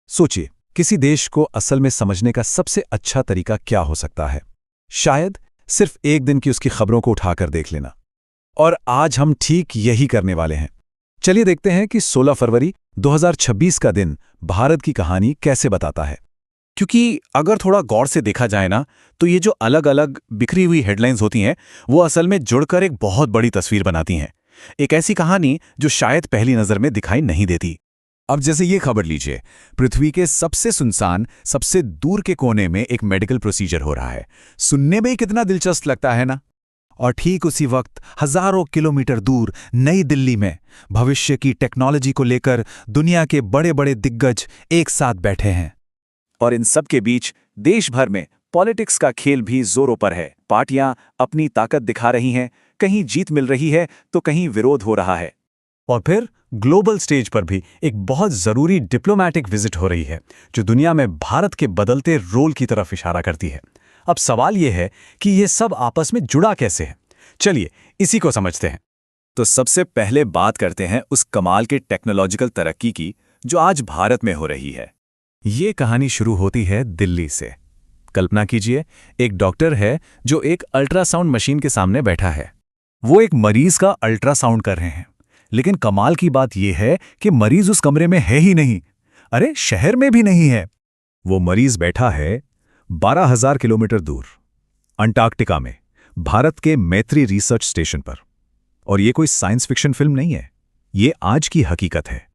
सोचिए, किसी देश को असल में समझने का सबसे अच्छा तरीका क्या हो सकता है? शायद सिर्फ एक दिन की उसकी खबरों को उठाकर देख लेना। और आज हम ठीक यही करने वाले हैं। चलिए देखते हैं कि 16 फरवरी 2026 का दिन भारत की कहानी कैसे बताता है। क्योंकि अगर थोड़ा गौर से देखा जाए ना, तो ये जो अलग अलग बिखरी हुई हेडलाइंस होती हैं, वो असल में जुड़कर एक बहुत बड़ी तस्वीर बनाती हैं। एक ऐसी कहानी जो शायद पहली नज़र में दिखाई नहीं देती। अब जैसे ये खबर लीजिए, पृथ्वी के सबसे सुनसान, सबसे दूर के कोने में एक मेडिकल प्रोसीजर हो रहा है। सुनने में ही कितना दिलचस्प लगता है ना? और ठीक उसी वक्त हजारों किलोमीटर दूर नई दिल्ली में भविष्य की टेक्नोलॉजी को लेकर दुनिया के बड़े बड़े दिग्गज एक साथ बैठे हैं। और इन सब के बीच देश भर में पॉलिटिक्स का खेल भी जोरों पर है। पार्टियां अपनी ताकत दिखा रही हैं, कहीं जीत मिल रही है तो कहीं विरोध हो रहा है। और फिर ग्लोबल स्टेज पर भी एक बहुत जरूरी डिप्लोमैटिक विजिट हो रही है, जो दुनिया में भारत के बदलते रोल की तरफ इशारा करती है। अब सवाल यह है कि ये सब आपस में जुड़ा कैसे है। चलिए इसी को समझते हैं। तो सबसे पहले बात करते हैं उस कमाल के टेक्नोलॉजिकल तरक्की की जो आज भारत में हो रही है। ये कहानी शुरू होती है दिल्ली से। कल्पना कीजिए, एक डॉक्टर है जो एक अल्ट्रासाउंड मशीन के सामने बैठा है। वो एक मरीज का अल्ट्रासाउंड कर रहे हैं, लेकिन कमाल की बात यह है कि मरीज उस कमरे में है ही नहीं। अरे, शहर में भी नहीं है। वो मरीज बैठा है 12,000 किलोमीटर दूर, अंटार्कटिका में, भारत के मैत्री रिसर्च स्टेशन पर। और ये कोई साइंस फिक्शन फिल्म नहीं है, ये आज की हकीकत है।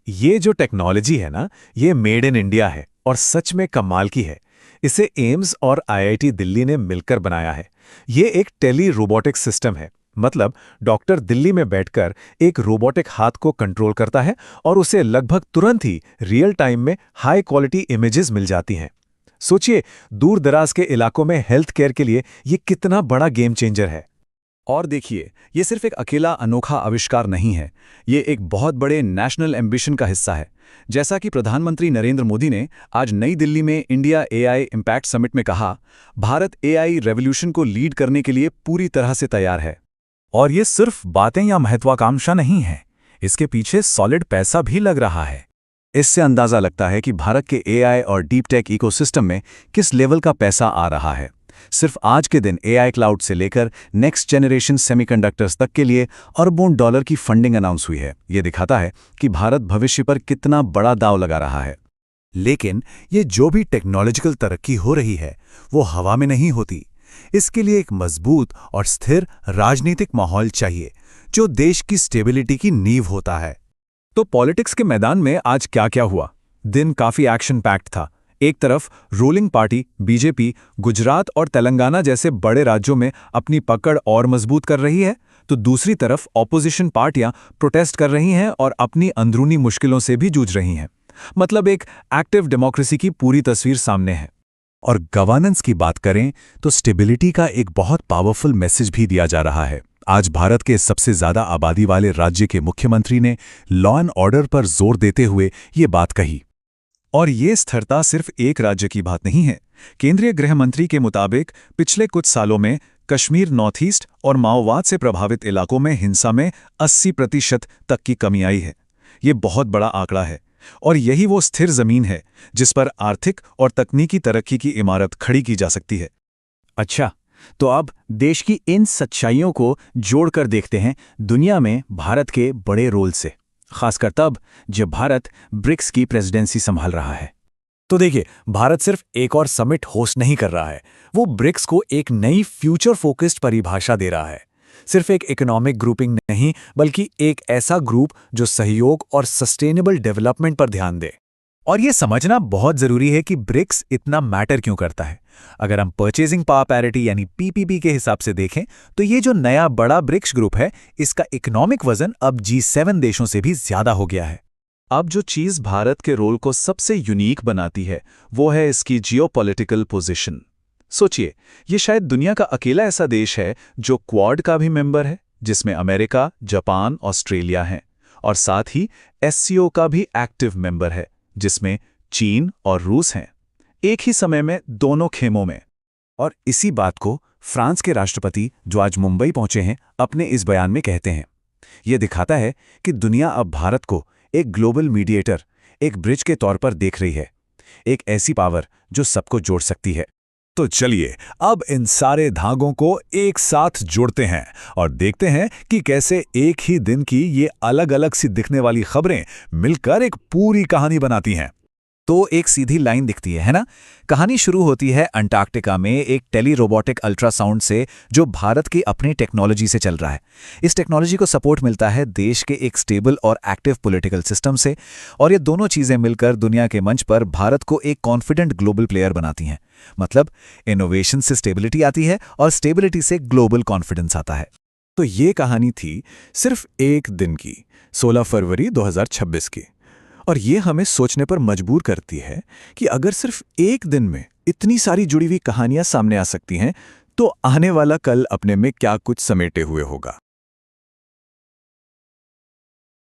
ये जो टेक्नोलॉजी है ना, ये मेड इन इंडिया है और सच में कमाल की है। इसे एम्स और आईआईटी दिल्ली ने मिलकर बनाया है। ये एक टेली रोबोटिक सिस्टम है। मतलब डॉक्टर दिल्ली में बैठकर एक रोबोटिक हाथ को कंट्रोल करता है और उसे लगभग तुरंत ही रियल टाइम में हाई क्वालिटी इमेजेस मिल जाती हैं। सोचिए, दूर दराज के इलाकों में हेल्थ केयर के लिए ये कितना बड़ा गेम चेंजर है। और देखिए, ये सिर्फ एक अकेला अनोखा आविष्कार नहीं है, ये एक बहुत बड़े नेशनल एम्बिशन का हिस्सा है। जैसा कि प्रधानमंत्री नरेंद्र मोदी ने आज नई दिल्ली में इंडिया एआई इम्पैक्ट समिट में कहा, भारत एआई रेवोल्यूशन को लीड करने के लिए पूरी तरह से तैयार है। और ये सिर्फ बातें या महत्वाकांक्षा नहीं है, इसके पीछे सॉलिड पैसा भी लग रहा है। इससे अंदाजा लगता है कि भारत के एआई और डीप टेक इकोसिस्टम में किस लेवल का पैसा आ रहा है। सिर्फ आज के दिन एआई क्लाउड से लेकर नेक्स्ट जनरेशन सेमीकंडक्टर्स तक के लिए अरबों डॉलर की फंडिंग अनाउंस हुई है। ये दिखाता है कि भारत भविष्य पर कितना बड़ा दांव लगा रहा है। लेकिन ये जो भी टेक्नोलॉजिकल तरक्की हो रही है, वो हवा में नहीं होती। इसके लिए एक मजबूत और स्थिर राजनीतिक माहौल चाहिए, जो देश की स्टेबिलिटी की नींव होता है। तो पॉलिटिक्स के मैदान में आज क्या क्या हुआ? दिन काफी एक्शन पैक्ड था। एक तरफ रूलिंग पार्टी बीजेपी गुजरात और तेलंगाना जैसे बड़े राज्यों में अपनी पकड़ और मजबूत कर रही है, तो दूसरी तरफ ऑपोजिशन पार्टियां प्रोटेस्ट कर रही हैं और अपनी अंदरूनी मुश्किलों से भी जूझ रही हैं। मतलब एक एक्टिव डेमोक्रेसी की पूरी तस्वीर सामने है। और गवर्नेंस की बात करें तो स्टेबिलिटी का एक बहुत पावरफुल मैसेज भी दिया जा रहा है। आज भारत के सबसे ज्यादा आबादी वाले राज्य के मुख्यमंत्री ने लॉ एंड ऑर्डर पर जोर देते हुए ये बात कही। और ये स्थिरता सिर्फ एक राज्य की बात नहीं है। केंद्रीय गृह मंत्री के मुताबिक पिछले कुछ सालों में कश्मीर, नॉर्थ ईस्ट और माओवाद से प्रभावित इलाकों में हिंसा में 80% तक की कमी आई है। ये बहुत बड़ा आंकड़ा है और यही वो स्थिर जमीन है जिस पर आर्थिक और तकनीकी तरक्की की इमारत खड़ी की जा सकती है। अच्छा, तो अब देश की इन सच्चाइयों को जोड़कर देखते हैं दुनिया में भारत के बड़े रोल से, खासकर तब जब भारत ब्रिक्स की प्रेसिडेंसी संभाल रहा है। तो देखिए, भारत सिर्फ एक और समिट होस्ट नहीं कर रहा है, वो ब्रिक्स को एक नई फ्यूचर फोकस्ड परिभाषा दे रहा है। सिर्फ एक इकोनॉमिक ग्रुपिंग नहीं, बल्कि एक ऐसा ग्रुप जो सहयोग और सस्टेनेबल डेवलपमेंट पर ध्यान दे। और ये समझना बहुत जरूरी है कि ब्रिक्स इतना मैटर क्यों करता है। अगर हम परचेजिंग पावर पैरिटी यानी पीपीपी के हिसाब से देखें, तो ये जो नया बड़ा ब्रिक्स ग्रुप है, इसका इकोनॉमिक वजन अब G7 देशों से भी ज्यादा हो गया है। अब जो चीज भारत के रोल को सबसे यूनिक बनाती है, वो है इसकी जियोपॉलिटिकल पोजीशन। सोचिए, ये शायद दुनिया का अकेला ऐसा देश है जो क्वाड का भी मेंबर है, जिसमें अमेरिका, जापान, ऑस्ट्रेलिया हैं, और साथ ही एससीओ का भी एक्टिव मेंबर है, जिसमें चीन और रूस हैं, एक ही समय में दोनों खेमों में। और इसी बात को फ्रांस के राष्ट्रपति, जो आज मुंबई पहुंचे हैं, अपने इस बयान में कहते हैं। यह दिखाता है कि दुनिया अब भारत को एक ग्लोबल मीडिएटर, एक ब्रिज के तौर पर देख रही है, एक ऐसी पावर जो सबको जोड़ सकती है। तो चलिए अब इन सारे धागों को एक साथ जोड़ते हैं और देखते हैं कि कैसे एक ही दिन की ये अलग-अलग सी दिखने वाली खबरें मिलकर एक पूरी कहानी बनाती हैं। तो एक सीधी लाइन दिखती है ना? कहानी शुरू होती है अंटार्कटिका में एक टेली रोबोटिक अल्ट्रासाउंड से, जो भारत की अपनी टेक्नोलॉजी से चल रहा है। इस टेक्नोलॉजी को सपोर्ट मिलता है देश के एक स्टेबल और एक्टिव पॉलिटिकल सिस्टम से, और ये दोनों चीजें मिलकर दुनिया के मंच पर भारत को एक कॉन्फिडेंट ग्लोबल प्लेयर बनाती हैं। मतलब इनोवेशन से स्टेबिलिटी आती है और स्टेबिलिटी से ग्लोबल कॉन्फिडेंस आता है। तो ये कहानी थी सिर्फ एक दिन की, 16 फरवरी 2026 की। और ये हमें सोचने पर मजबूर करती है कि अगर सिर्फ एक दिन में इतनी सारी जुड़ी हुई कहानियां सामने आ सकती हैं, तो आने वाला कल अपने में क्या कुछ समेटे हुए होगा।